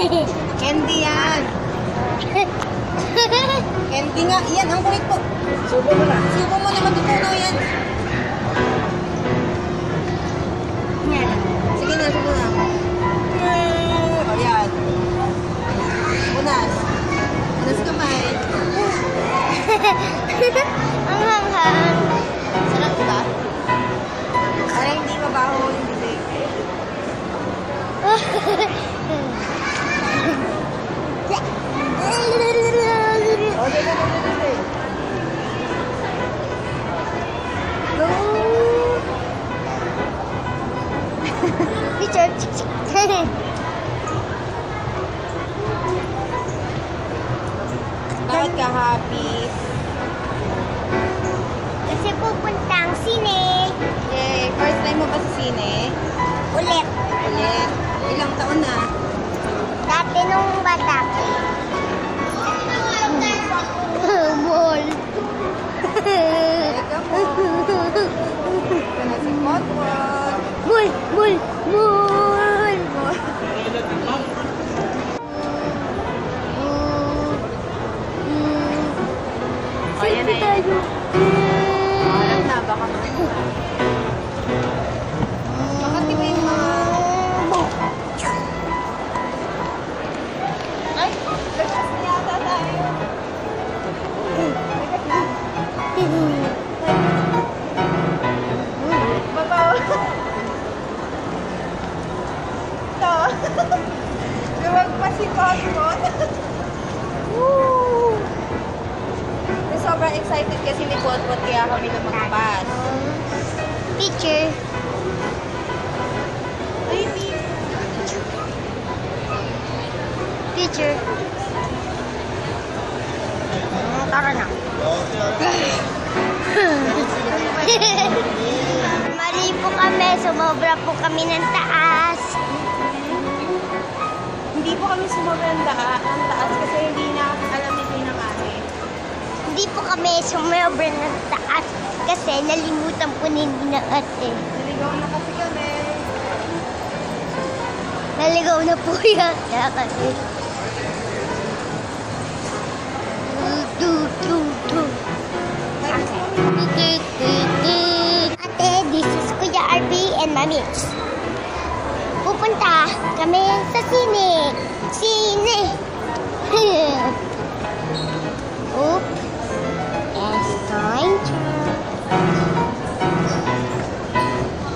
Candy yan. Candy nga. Yan, ang kulit po. Subo mo na. Subo mo na, matutunaw yan. Sige na, subo na. O, yan. Unas. Unas kamay. Ang hanghang. Sarap diba? Para hindi mabaho yung bibig. Bakit ka happy? Kasi pupuntang sine. Yay! First time mo ba sa sine? Ulit. Ulit. Ilang taon na? Dati nung bata ko. Mall. Teka mo. Ito na si Potpot. Mall. Mall. Mall. O, yan na yan. Alam na, baka baka di ba yung mga... Ay! Lagpas na yata tayo. Lagpas na. Babaw. Ito. Luwag pa si Potpot. Woo! Sobrang excited kasi ni Potpot kaya kami lumagpas. Teacher. Ay, Teacher. Tara na. Mali po kami. Sumobra po kami ng taas. hindi po kami sumabrang ang taas kasi hindi na alam ni Tina kami. Hindi po kami sumobra ng taas kasi nalimutan po ni Nina ate. Naligaw na kasi kami. Naligaw na po yata kasi. Ate, this is Kuya RB and Mami. Pupunta kami sa sine. Sine. Oop. It's time to...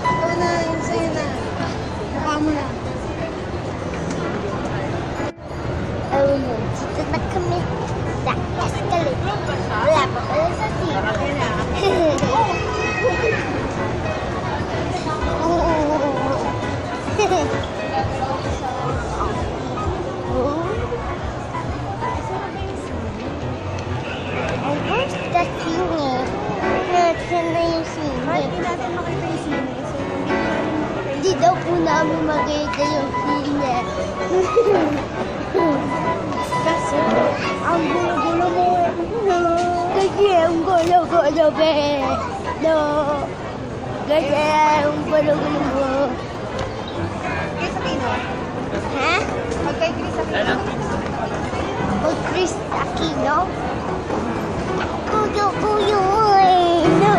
Ito na, yun sa'yo na. Mukha mo na. Oh, dito na kami sa escalator. Wala pa pala sa sine. Okay na. Where's the sine? Nasaan na yung sine? Hindi natin makita yung sine. So, Hindi daw po namin makita yung sine. kasi, ang gulo-gulo mo. Kasi ang gulo-gulo be. No. Kasi ang gulo-gulo mo. Chris Aquino. Ha? Pag kay Chris Aquino. O Chris Aquino? Kuyo-kuyo eh. No.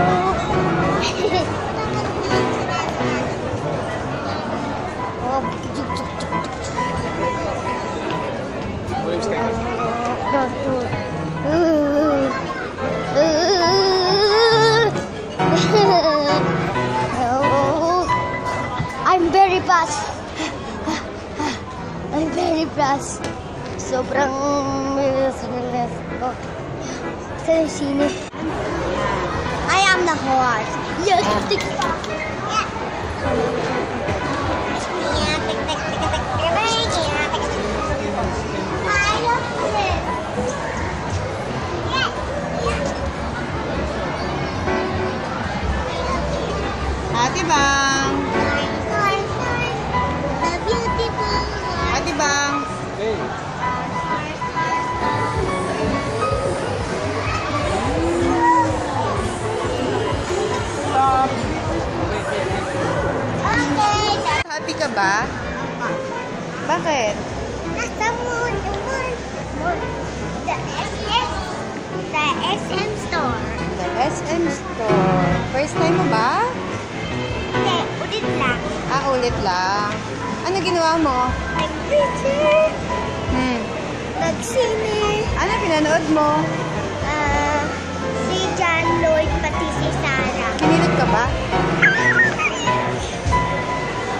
Oh, I'm very fast. I'm very fast. Sobrang bilis ko. Sa sine. I am the horse. Yes. Ate Bang. The beautiful. Ate Bang. Hey. Stop. Okay. Happy ka ba? Bakit? Nasa moon, the moon, moon. The SM store. The SM Store. First time mo ba? Hindi, ulit lang. Ulit lang. Ano ginawa mo? Nag-picture, Hmm. nag-sine, Ano pinanood mo? si John Lloyd, pati si Sarah. Kinilig ka ba?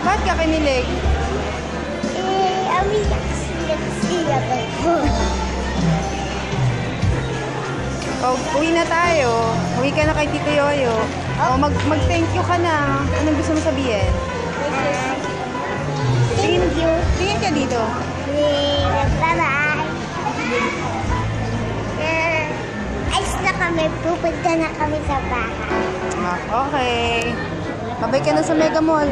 Ba't ka kinilig? Umiyak sila ko. Uwi na tayo. Uwi ka na kay Tito Yoyo. Mag-thank you ka na. Anong gusto mo sabihin? Thank you. Tingin ka dito. Bye-bye. Ayos na kami. Pupunta na kami sa bahay. Okay. Babay ka na sa Mega Mall.